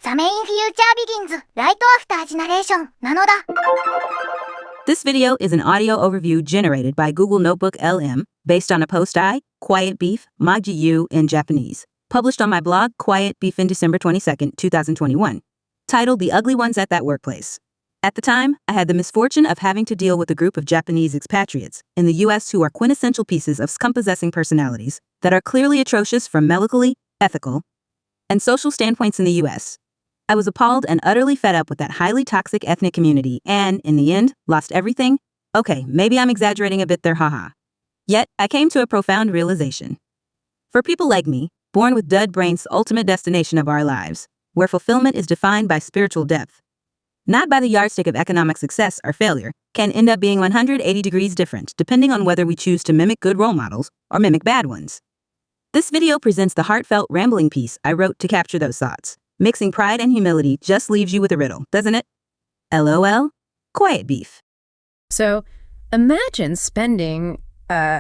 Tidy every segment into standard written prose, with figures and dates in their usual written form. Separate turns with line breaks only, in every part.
ザメインフューチャービギンズライトアフタージェネレーションなのだ。
This video is an audio overview generated by Google NotebookLM based on a post I, Quiet Beef, Mok-Guiyuu in Japanese, published on my blog Quiet Beef in December 22nd, 2021, titled The Ugly Ones at That Workplace. At the time, I had the misfortune of having to deal with a group of Japanese expatriates in the US who are quintessential pieces of scum-possessing personalities that are clearly atrocious from melicaly, ethical, and social standpoints in the US. I was appalled and utterly fed up with that highly toxic ethnic community and, in the end, lost everything. Okay, maybe I'm exaggerating a bit there, haha. Yet, I came to a profound realization. For people like me, born with Dud-brain's ultimate destination of our lives, where fulfillment is defined by spiritual depth, not by the yardstick of economic success or failure, can end up being 180 degrees different depending on whether we choose to mimic good role models or mimic bad ones. This video presents the heartfelt rambling piece I wrote to capture those thoughts. Mixing pride and humility just leaves you with a riddle, doesn't it? LOL. Quiet Beef.
So imagine spending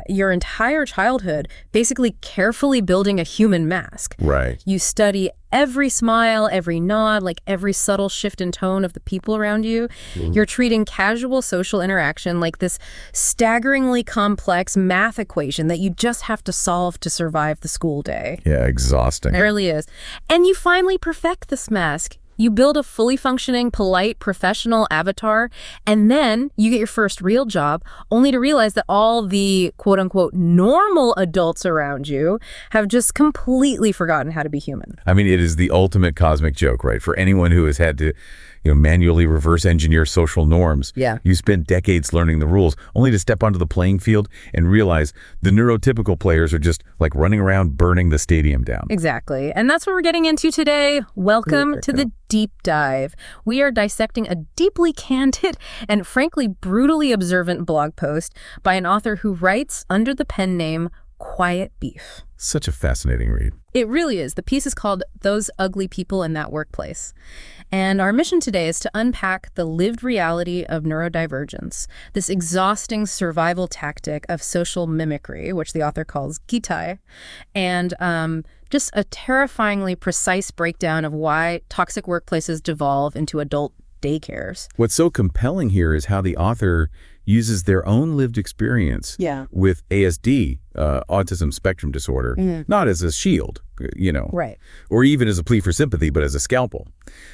your entire childhood basically carefully building a human mask.
Right.
You study every smile, every nod, like every subtle shift in tone of the people around you. You're treating casual social interaction like this staggeringly complex math equation that you just have to solve to survive the school day.
Yeah, exhausting.
It really is. And you finally perfect this mask. You build a fully functioning, polite, professional avatar, and then you get your first real job, only to realize that all the quote-unquote normal adults around you have just completely forgotten how to be human.
I mean, it is the ultimate cosmic joke, right? For anyone who has had to, manually reverse engineer social norms.
Yeah.
You spend decades learning the rules, only to step onto the playing field and realize the neurotypical players are just like running around burning the stadium down.
Exactly. And that's what we're getting into today. Welcome to the deep dive. We are dissecting a deeply candid and frankly brutally observant blog post by an author who writes under the pen name Quiet Beef.
Such a fascinating read.
It really is. The piece is called Those Ugly People in That Workplace. And our mission today is to unpack the lived reality of neurodivergence, this exhausting survival tactic of social mimicry, which the author calls gitai, and just a terrifyingly precise breakdown of why toxic workplaces devolve into adult daycares.
What's so compelling here is how the author uses their own lived experience with ASD, autism spectrum disorder, not as a shield,
Right.
or even as a plea for sympathy, but as a scalpel.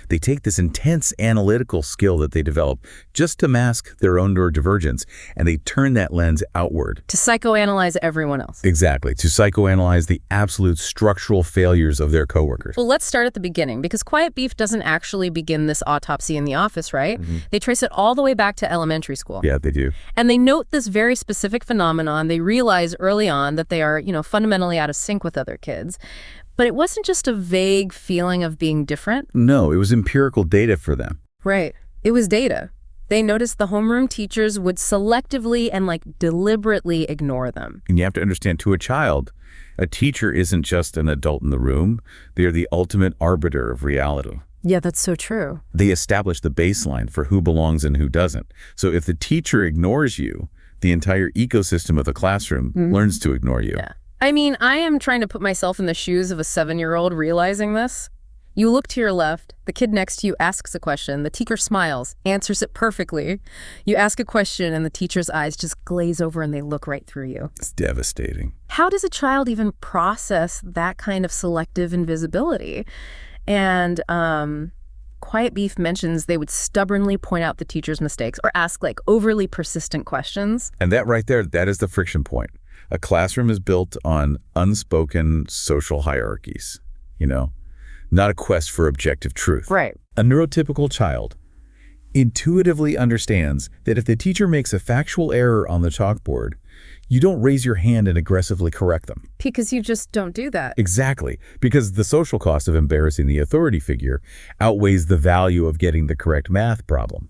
They take this intense analytical skill that they develop just to mask their own neurodivergence, and they turn that lens outward.
To psychoanalyze everyone else.
Exactly, to psychoanalyze the absolute structural failures of their coworkers.
Well, let's start at the beginning, because Quiet Beef doesn't actually begin this autopsy in the office, right? They trace it all the way back to elementary school.
Yeah, they do.
And they note this very specific phenomenon. They realize early on that they are, fundamentally out of sync with other kids. But it wasn't just a vague feeling of being different.
No, it was empirical data for them.
Right. It was data. They noticed the homeroom teachers would selectively and deliberately ignore them.
And you have to understand, to a child, a teacher isn't just an adult in the room. They are the ultimate arbiter of reality.
Yeah, that's so true.
They establish the baseline for who belongs and who doesn't. So if the teacher ignores you, the entire ecosystem of the classroom learns to ignore you.
Yeah. I mean, I am trying to put myself in the shoes of a 7-year-old realizing this. You look to your left, the kid next to you asks a question, the teacher smiles, answers it perfectly. You ask a question and the teacher's eyes just glaze over and they look right through you.
It's devastating.
How does a child even process that kind of selective invisibility? And Quiet Beef mentions they would stubbornly point out the teacher's mistakes or ask overly persistent questions.
And that right there, that is the friction point. A classroom is built on unspoken social hierarchies, not a quest for objective truth.
Right.
A neurotypical child intuitively understands that if the teacher makes a factual error on the chalkboard, you don't raise your hand and aggressively correct them.
Because you just don't do that.
Exactly, because the social cost of embarrassing the authority figure outweighs the value of getting the correct math problem.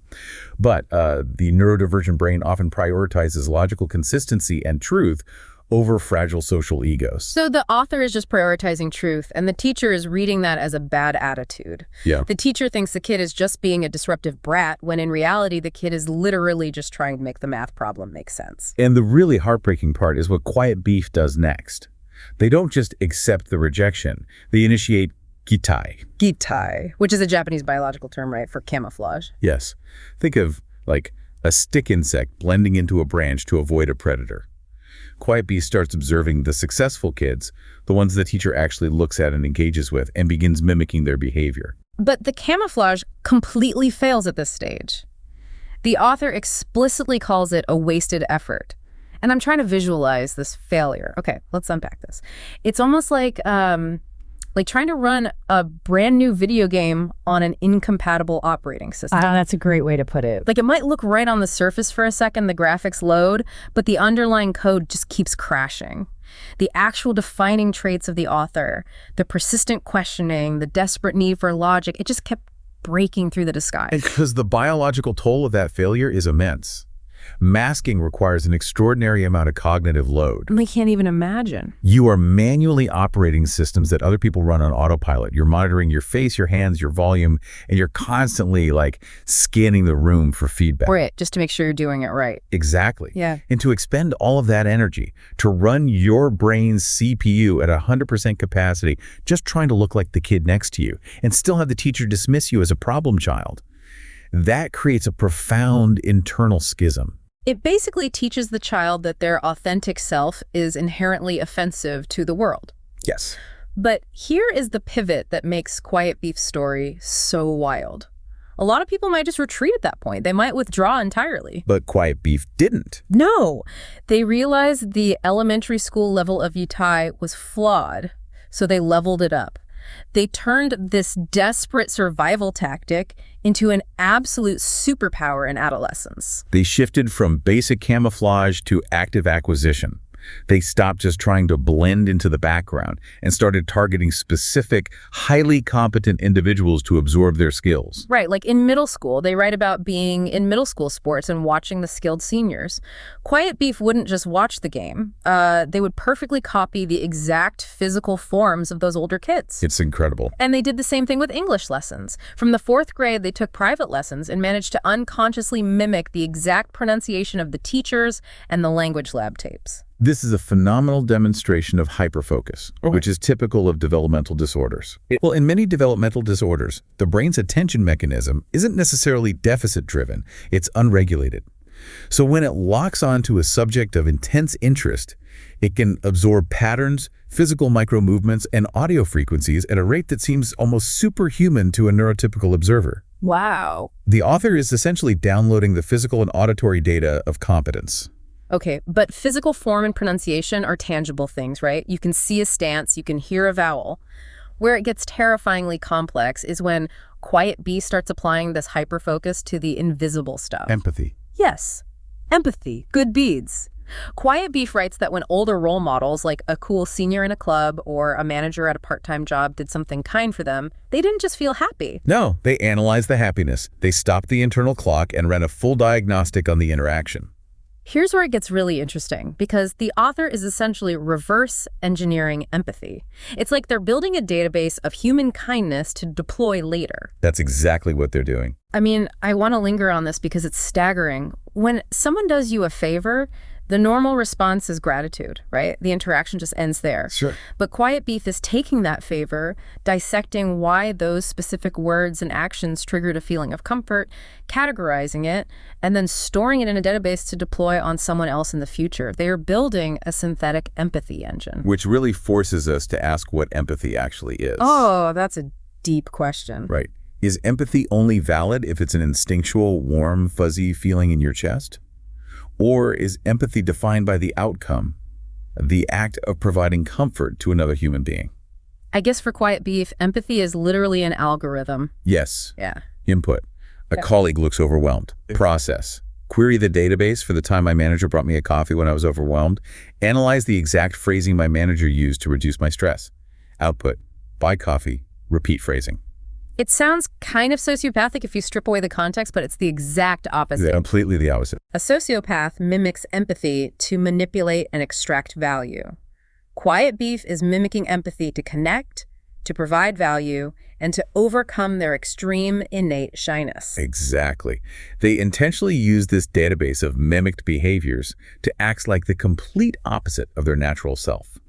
But the neurodivergent brain often prioritizes logical consistency and truth over fragile social egos.
So the author is just prioritizing truth, and the teacher is reading that as a bad attitude.
Yeah.
The teacher thinks the kid is just being a disruptive brat, when in reality, the kid is literally just trying to make the math problem make sense.
And the really heartbreaking part is what Quiet Beef does next. They don't just accept the rejection. They initiate Gitai.
Gitai, which is a Japanese biological term, right, for camouflage.
Yes. Think of, like, a stick insect blending into a branch to avoid a predator. Quiet Beast starts observing the successful kids, the ones the teacher actually looks at and engages with, and begins mimicking their behavior.
But the camouflage completely fails at this stage. The author explicitly calls it a wasted effort. And I'm trying to visualize this failure. Okay, let's unpack this. It's almost like trying to run a brand new video game on an incompatible operating system.
That's a great way to put it.
Like, it might look right on the surface for a second, the graphics load, but the underlying code just keeps crashing. The actual defining traits of the author, the persistent questioning, the desperate need for logic, it just kept breaking through the disguise.
And because the biological toll of that failure is immense. Masking requires an extraordinary amount of cognitive load.
And they can't even imagine.
You are manually operating systems that other people run on autopilot. You're monitoring your face, your hands, your volume, and you're constantly, like, scanning the room for feedback.
Right, just to make sure you're doing it right.
Exactly.
Yeah.
And to expend all of that energy, to run your brain's CPU at 100% capacity, just trying to look like the kid next to you, and still have the teacher dismiss you as a problem child. That creates a profound internal schism.
It basically teaches the child that their authentic self is inherently offensive to the world.
Yes.
But here is the pivot that makes Quiet Beef's story so wild. A lot of people might just retreat at that point. They might withdraw entirely.
But Quiet Beef didn't.
No. They realized the elementary school level of Yutai was flawed, so they leveled it up. They turned this desperate survival tactic into an absolute superpower in adolescence.
They shifted from basic camouflage to active acquisition. They stopped just trying to blend into the background and started targeting specific, highly competent individuals to absorb their skills.
Right, like in middle school, they write about being in middle school sports and watching the skilled seniors. Quiet Beef wouldn't just watch the game. They would perfectly copy the exact physical forms of those older kids.
It's incredible.
And they did the same thing with English lessons. From the 4th grade, they took private lessons and managed to unconsciously mimic the exact pronunciation of the teachers and the language lab tapes.
This is a phenomenal demonstration of hyperfocus, which is typical of developmental disorders. Well, in many developmental disorders, the brain's attention mechanism isn't necessarily deficit-driven, it's unregulated. So when it locks onto a subject of intense interest, it can absorb patterns, physical micro-movements, and audio frequencies at a rate that seems almost superhuman to a neurotypical observer.
Wow.
The author is essentially downloading the physical and auditory data of competence.
Okay, but physical form and pronunciation are tangible things, right? You can see a stance, you can hear a vowel. Where it gets terrifyingly complex is when Quiet Beef starts applying this hyperfocus to the invisible stuff.
Empathy.
Yes, empathy, good beads. Quiet Beef writes that when older role models, like a cool senior in a club or a manager at a part-time job, did something kind for them, they didn't just feel happy.
No, they analyzed the happiness. They stopped the internal clock and ran a full diagnostic on the interaction.
Here's where it gets really interesting, because the author is essentially reverse engineering empathy. It's like they're building a database of human kindness to deploy later.
That's exactly what they're doing.
I mean, I want to linger on this because it's staggering. When someone does you a favor, the normal response is gratitude, right? The interaction just ends there.
Sure.
But Quiet Beef is taking that favor, dissecting why those specific words and actions triggered a feeling of comfort, categorizing it, and then storing it in a database to deploy on someone else in the future. They are building a synthetic empathy engine.
Which really forces us to ask what empathy actually is.
Oh, that's a deep question.
Right. Is empathy only valid if it's an instinctual, warm, fuzzy feeling in your chest? Or is empathy defined by the outcome, the act of providing comfort to another human being?
I guess for Quiet Beef, empathy is literally an algorithm.
Yes.
Yeah.
Input. A colleague looks overwhelmed. Process. Query the database for the time my manager brought me a coffee when I was overwhelmed. Analyze the exact phrasing my manager used to reduce my stress. Output. Buy coffee. Repeat phrasing.
It sounds kind of sociopathic if you strip away the context, but it's the exact opposite.
Completely the opposite.
A sociopath mimics empathy to manipulate and extract value. Quiet Beef is mimicking empathy to connect, to provide value, and to overcome their extreme innate shyness.
Exactly. They intentionally use this database of mimicked behaviors to act like the complete opposite of their natural self.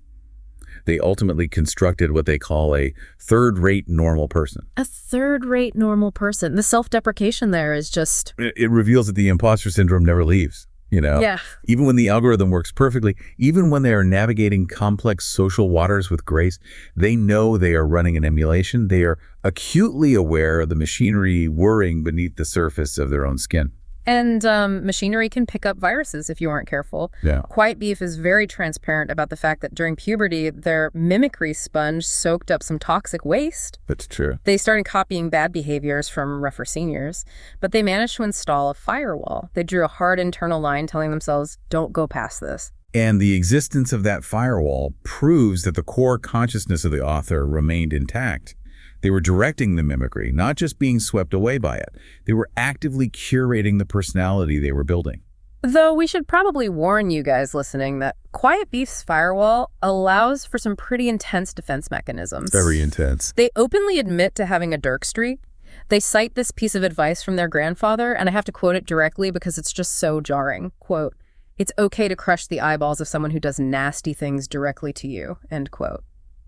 They ultimately constructed what they call a third-rate normal person.
A third-rate normal person. The self-deprecation there is just...
It reveals that the imposter syndrome never leaves.
Yeah.
Even when the algorithm works perfectly, even when they are navigating complex social waters with grace, they know they are running an emulation. They are acutely aware of the machinery whirring beneath the surface of their own skin.
And machinery can pick up viruses if you aren't careful.
Yeah.
Quiet Beef is very transparent about the fact that during puberty, their mimicry sponge soaked up some toxic waste.
That's true.
They started copying bad behaviors from rougher seniors, but they managed to install a firewall. They drew a hard internal line telling themselves, don't go past this.
And the existence of that firewall proves that the core consciousness of the author remained intact. They were directing the mimicry, not just being swept away by it. They were actively curating the personality they were building.
Though we should probably warn you guys listening that Quiet Beef's firewall allows for some pretty intense defense mechanisms.
Very intense.
They openly admit to having a dark streak. They cite this piece of advice from their grandfather, and I have to quote it directly because it's just so jarring. Quote, "It's okay to crush the eyeballs of someone who does nasty things directly to you," end quote.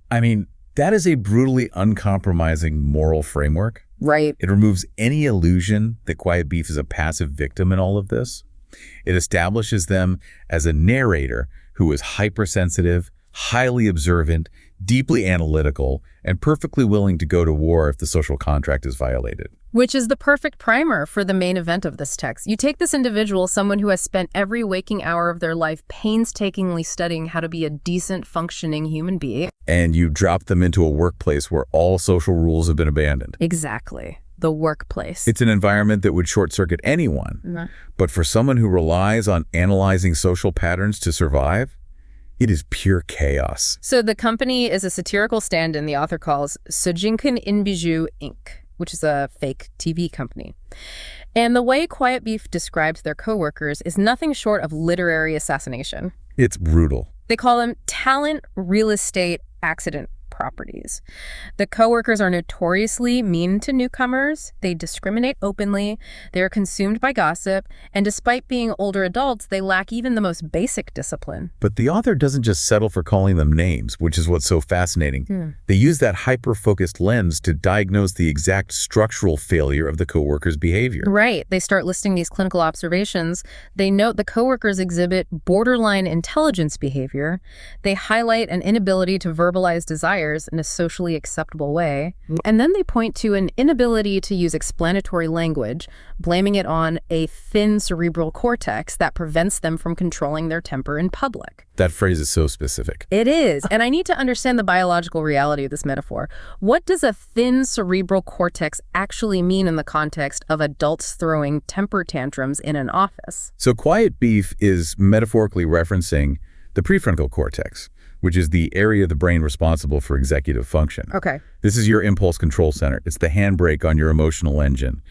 I mean, that is a brutally uncompromising moral framework.
Right.
It removes any illusion that Quiet Beef is a passive victim in all of this. It establishes them as a narrator who is hypersensitive, highly observant, deeply analytical, and perfectly willing to go to war if the social contract is violated.
Which is the perfect primer for the main event of this text. You take this individual, someone who has spent every waking hour of their life painstakingly studying how to be a decent, functioning human being.
And you drop them into a workplace where all social rules have been abandoned.
Exactly. The workplace.
It's an environment that would short-circuit anyone.
Mm-hmm.
But for someone who relies on analyzing social patterns to survive, it is pure chaos.
So the company is a satirical stand-in the author calls Sojinkan Inbiju Inc., which is a fake TV company. And the way Quiet Beef describes their coworkers is nothing short of literary assassination.
It's brutal.
They call them talent, real estate, accident properties. The coworkers are notoriously mean to newcomers. They discriminate openly. They are consumed by gossip. And despite being older adults, they lack even the most basic discipline.
But the author doesn't just settle for calling them names, which is what's so fascinating. They use that hyper-focused lens to diagnose the exact structural failure of the coworker's behavior.
Right. They start listing these clinical observations. They note the coworkers exhibit borderline intelligence behavior. They highlight an inability to verbalize desires in a socially acceptable way. And then they point to an inability to use explanatory language, blaming it on a thin cerebral cortex that prevents them from controlling their temper in public.
That phrase is so specific.
It is. And I need to understand the biological reality of this metaphor. What does a thin cerebral cortex actually mean in the context of adults throwing temper tantrums in an office?
So Quiet Beef is metaphorically referencing the prefrontal cortex, which is the area of the brain responsible for executive function.
Okay.
This is your impulse control center. It's the handbrake on your emotional engine.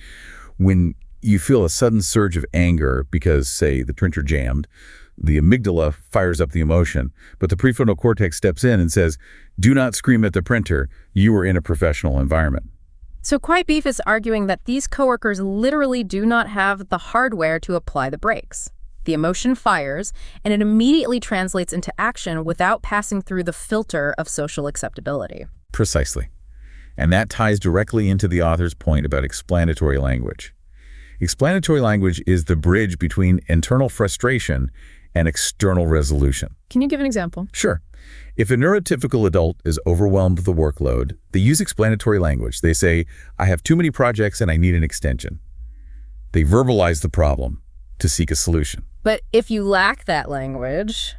When you feel a sudden surge of anger because, say, the printer jammed, the amygdala fires up the emotion, but the prefrontal cortex steps in and says, do not scream at the printer. You are in a professional environment.
So Quiet Beef is arguing that these coworkers literally do not have the hardware to apply the brakes. The emotion fires, and it immediately translates into action without passing through the filter of social acceptability.
Precisely. And that ties directly into the author's point about explanatory language. Explanatory language is the bridge between internal frustration and external resolution.
Can you give an example?
Sure. If a neurotypical adult is overwhelmed with the workload, they use explanatory language. They say, I have too many projects and I need an extension. They verbalize the problem to seek a solution.
But if you lack that language,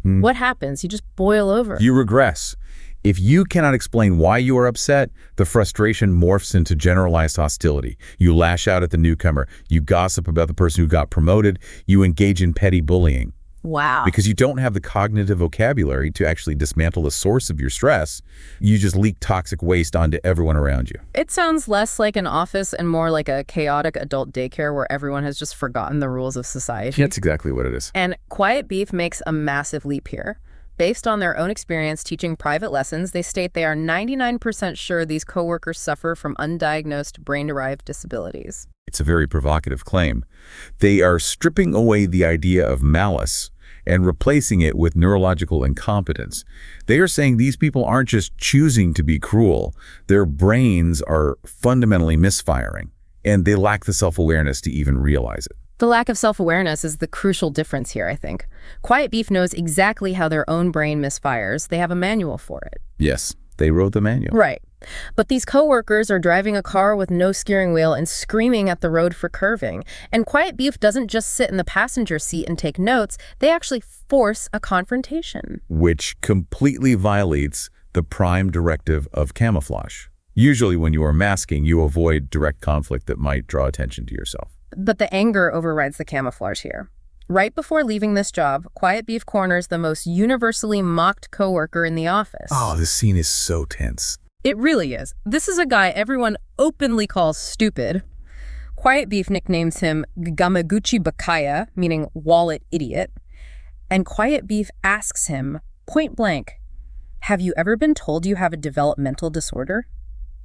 what happens? You just boil over.
You regress. If you cannot explain why you are upset, the frustration morphs into generalized hostility. You lash out at the newcomer. You gossip about the person who got promoted. You engage in petty bullying.
Wow.
Because you don't have the cognitive vocabulary to actually dismantle the source of your stress. You just leak toxic waste onto everyone around you.
It sounds less like an office and more like a chaotic adult daycare where everyone has just forgotten the rules of society.
That's exactly what it is.
And Quiet Beef makes a massive leap here. Based on their own experience teaching private lessons, they state they are 99% sure these coworkers suffer from undiagnosed brain-derived disabilities.
It's a very provocative claim. They are stripping away the idea of malice and replacing it with neurological incompetence. They are saying these people aren't just choosing to be cruel, their brains are fundamentally misfiring, and they lack the self-awareness to even realize it.
The lack of self-awareness is the crucial difference here, I think. Quiet Beef knows exactly how their own brain misfires. They have a manual for it.
Yes, they wrote the manual.
Right. But these coworkers are driving a car with no steering wheel and screaming at the road for curving. And Quiet Beef doesn't just sit in the passenger seat and take notes. They actually force a confrontation.
Which completely violates the prime directive of camouflage. Usually when you are masking, you avoid direct conflict that might draw attention to yourself.
But the anger overrides the camouflage here. Right before leaving this job, Quiet Beef corners the most universally mocked coworker in the office.
Oh, this scene is so tense.
It really is. This is a guy everyone openly calls stupid. Quiet Beef nicknames him Gamaguchi-Bakaya, meaning wallet idiot. And Quiet Beef asks him, point blank, have you ever been told you have a developmental disorder?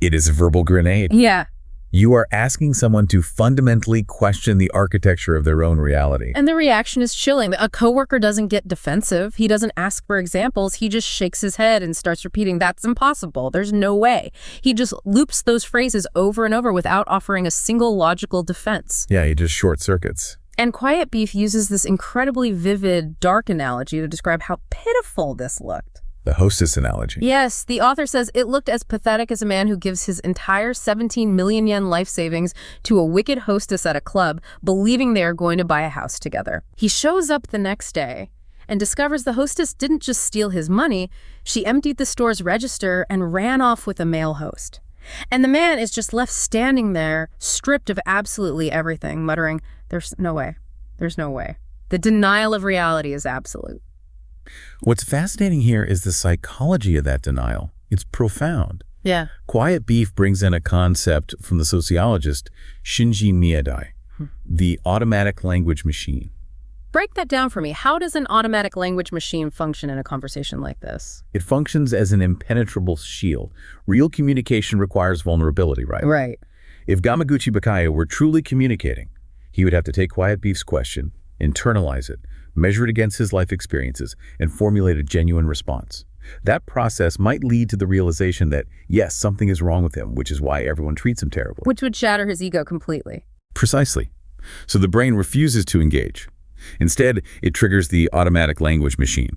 It is a verbal grenade.
Yeah.
You are asking someone to fundamentally question the architecture of their own reality.
And the reaction is chilling. A coworker doesn't get defensive. He doesn't ask for examples. He just shakes his head and starts repeating, that's impossible. There's no way. He just loops those phrases over and over without offering a single logical defense.
Yeah, he just short circuits.
And Quiet Beef uses this incredibly vivid, dark analogy to describe how pitiful this looked.
The hostess analogy.
Yes, the author says it looked as pathetic as a man who gives his entire 17 million yen life savings to a wicked hostess at a club, believing they are going to buy a house together. He shows up the next day and discovers the hostess didn't just steal his money, she emptied the store's register and ran off with a male host. And the man is just left standing there, stripped of absolutely everything, muttering, there's no way, there's no way. The denial of reality is absolute.
What's fascinating here is the psychology of that denial. It's profound.
Yeah.
Quiet Beef brings in a concept from the sociologist Shinji Miedai, the automatic language machine.
Break that down for me. How does an automatic language machine function in a conversation like this?
It functions as an impenetrable shield. Real communication requires vulnerability, right?
Right.
If Gamaguchi-Bakaya were truly communicating, he would have to take Quiet Beef's question, internalize it, measure it against his life experiences, and formulate a genuine response. That process might lead to the realization that, yes, something is wrong with him, which is why everyone treats him terribly.
Which would shatter his ego completely.
Precisely. So the brain refuses to engage. Instead, it triggers the automatic language machine.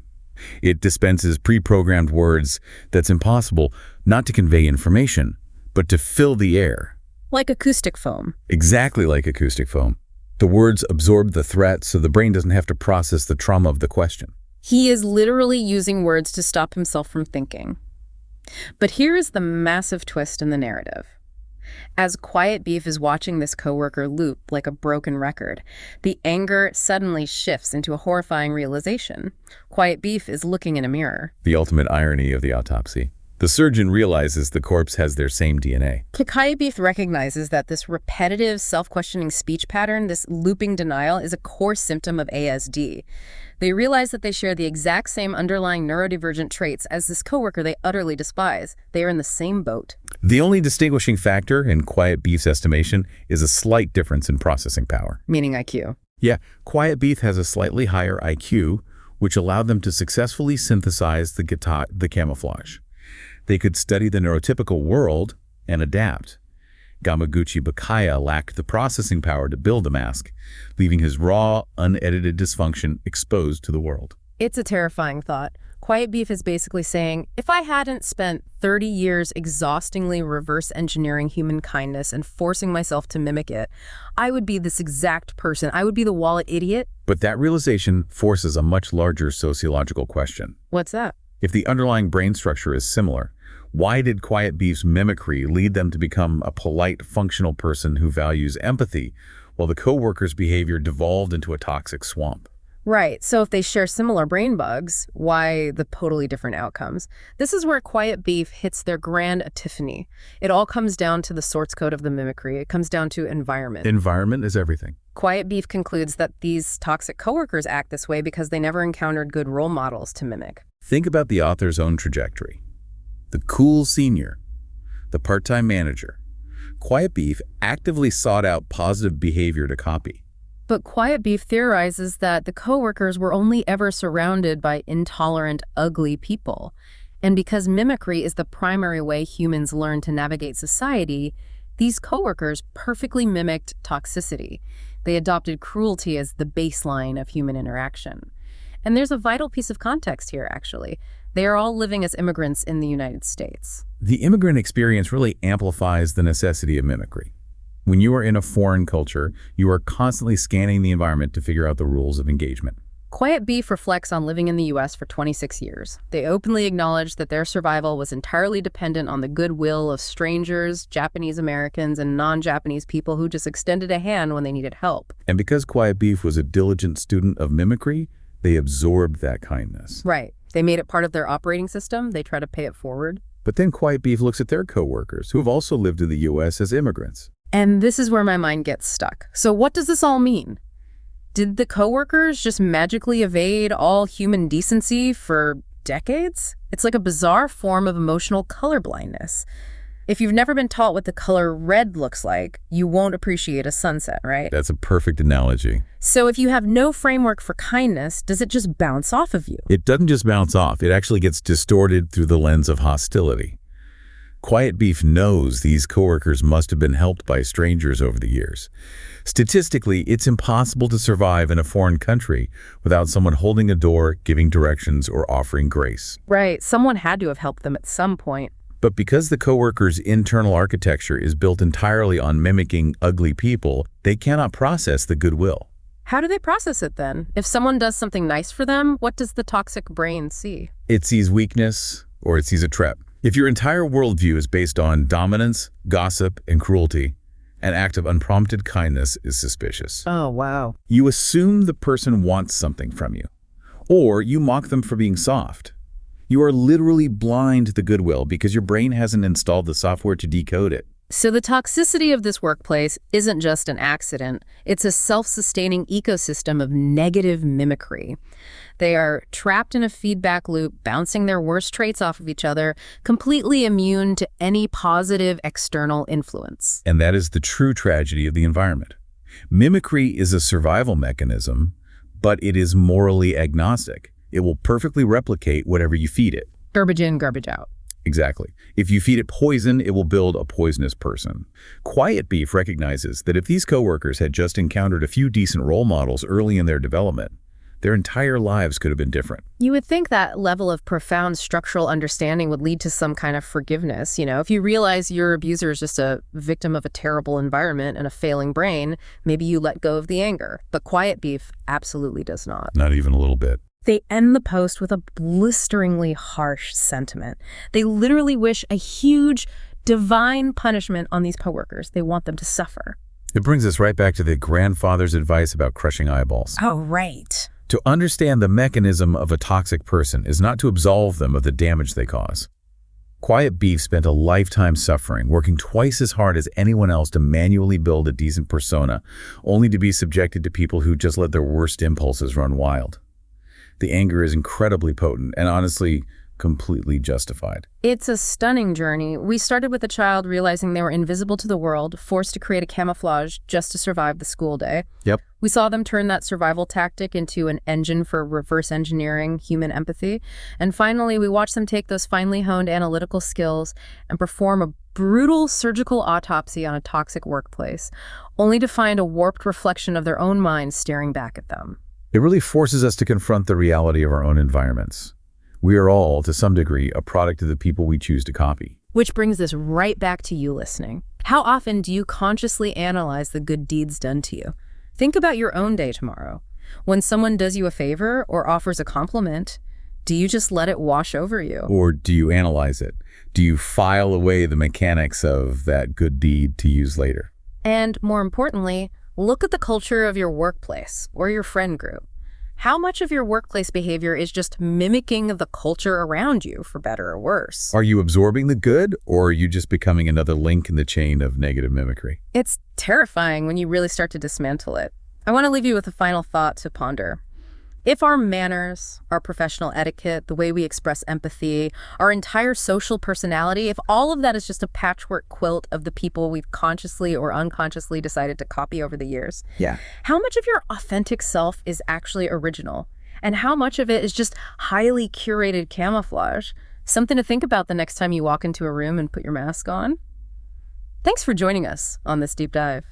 It dispenses pre-programmed words that's impossible not to convey information, but to fill the air.
Like acoustic foam.
Exactly like acoustic foam. The words absorb the threat so the brain doesn't have to process the trauma of the question.
He is literally using words to stop himself from thinking. But here is the massive twist in the narrative. As Quiet Beef is watching this coworker loop like a broken record, the anger suddenly shifts into a horrifying realization. Quiet Beef is looking in a mirror.
The ultimate irony of the autopsy. The surgeon realizes the corpse has their same DNA.
Quiet Beef recognizes that this repetitive, self-questioning speech pattern, this looping denial, is a core symptom of ASD. They realize that they share the exact same underlying neurodivergent traits as this coworker they utterly despise. They are in the same boat.
The only distinguishing factor, in Quiet Beef's estimation, is a slight difference in processing power.
Meaning IQ.
Yeah, Quiet Beef has a slightly higher IQ, which allowed them to successfully synthesize the camouflage. They could study the neurotypical world and adapt. Gamaguchi-Bakaya lacked the processing power to build a mask, leaving his raw, unedited dysfunction exposed to the world.
It's a terrifying thought. Quiet Beef is basically saying, if I hadn't spent 30 years exhaustingly reverse engineering human kindness and forcing myself to mimic it, I would be this exact person. I would be the wallet idiot.
But that realization forces a much larger sociological question.
What's that?
If the underlying brain structure is similar, why did Quiet Beef's mimicry lead them to become a polite, functional person who values empathy, while the coworker's behavior devolved into a toxic swamp?
Right, so if they share similar brain bugs, why the totally different outcomes? This is where Quiet Beef hits their grand epiphany. It all comes down to the source code of the mimicry. It comes down to environment.
Environment is everything.
Quiet Beef concludes that these toxic coworkers act this way because they never encountered good role models to mimic.
Think about the author's own trajectory. The cool senior, the part-time manager. Quiet Beef actively sought out positive behavior to copy.
But Quiet Beef theorizes that the coworkers were only ever surrounded by intolerant, ugly people. And because mimicry is the primary way humans learn to navigate society, these coworkers perfectly mimicked toxicity. They adopted cruelty as the baseline of human interaction. And there's a vital piece of context here, actually. They are all living as immigrants in the United States.
The immigrant experience really amplifies the necessity of mimicry. When you are in a foreign culture, you are constantly scanning the environment to figure out the rules of engagement.
Quiet Beef reflects on living in the U.S. for 26 years. They openly acknowledge that their survival was entirely dependent on the goodwill of strangers, Japanese Americans, and non-Japanese people who just extended a hand when they needed help.
And because Quiet Beef was a diligent student of mimicry, they absorbed that kindness.
Right. They made it part of their operating system. They try to pay it forward.
But then Quiet Beef looks at their coworkers, who have also lived in the U.S. as immigrants.
And this is where my mind gets stuck. So what does this all mean? Did the coworkers just magically evade all human decency for decades? It's like a bizarre form of emotional colorblindness. If you've never been taught what the color red looks like, you won't appreciate a sunset, right?
That's a perfect analogy.
So if you have no framework for kindness, does it just bounce off of you?
It doesn't just bounce off, it actually gets distorted through the lens of hostility. Quiet Beef knows these coworkers must have been helped by strangers over the years. Statistically, it's impossible to survive in a foreign country without someone holding a door, giving directions, or offering grace.
Right. Someone had to have helped them at some point.
But because the coworkers' internal architecture is built entirely on mimicking ugly people, they cannot process the goodwill.
How do they process it then? If someone does something nice for them, what does the toxic brain see?
It sees weakness, or it sees a trap. If your entire worldview is based on dominance, gossip, and cruelty, an act of unprompted kindness is suspicious.
Oh, wow.
You assume the person wants something from you, or you mock them for being soft. You are literally blind to the goodwill because your brain hasn't installed the software to decode it.
So the toxicity of this workplace isn't just an accident. It's a self-sustaining ecosystem of negative mimicry. They are trapped in a feedback loop, bouncing their worst traits off of each other, completely immune to any positive external influence.
And that is the true tragedy of the environment. Mimicry is a survival mechanism, but it is morally agnostic. It will perfectly replicate whatever you feed it.
Garbage in, garbage out.
Exactly. If you feed it poison, it will build a poisonous person. Quiet Beef recognizes that if these coworkers had just encountered a few decent role models early in their development, their entire lives could have been different.
You would think that level of profound structural understanding would lead to some kind of forgiveness. If you realize your abuser is just a victim of a terrible environment and a failing brain, maybe you let go of the anger. But Quiet Beef absolutely does not.
Not even a little bit.
They end the post with a blisteringly harsh sentiment. They literally wish a huge, divine punishment on these coworkers. They want them to suffer.
It brings us right back to the grandfather's advice about crushing eyeballs.
Oh, right.
To understand the mechanism of a toxic person is not to absolve them of the damage they cause. Quiet Beef spent a lifetime suffering, working twice as hard as anyone else to manually build a decent persona, only to be subjected to people who just let their worst impulses run wild. The anger is incredibly potent and honestly completely justified.
It's a stunning journey. We started with a child realizing they were invisible to the world, forced to create a camouflage just to survive the school day.
Yep.
We saw them turn that survival tactic into an engine for reverse engineering human empathy. And finally, we watched them take those finely honed analytical skills and perform a brutal surgical autopsy on a toxic workplace, only to find a warped reflection of their own minds staring back at them.
It really forces us to confront the reality of our own environments. We are all, to some degree, a product of the people we choose to copy.
Which brings this right back to you listening. How often do you consciously analyze the good deeds done to you? Think about your own day tomorrow. When someone does you a favor or offers a compliment, do you just let it wash over you?
Or do you analyze it? Do you file away the mechanics of that good deed to use later?
And more importantly, look at the culture of your workplace or your friend group. How much of your workplace behavior is just mimicking the culture around you, for better or worse?
Are you absorbing the good, or are you just becoming another link in the chain of negative mimicry?
It's terrifying when you really start to dismantle it. I want to leave you with a final thought to ponder. If our manners, our professional etiquette, the way we express empathy, our entire social personality, if all of that is just a patchwork quilt of the people we've consciously or unconsciously decided to copy over the years,
Yeah.
how much of your authentic self is actually original? And how much of it is just highly curated camouflage? Something to think about the next time you walk into a room and put your mask on. Thanks for joining us on this deep dive.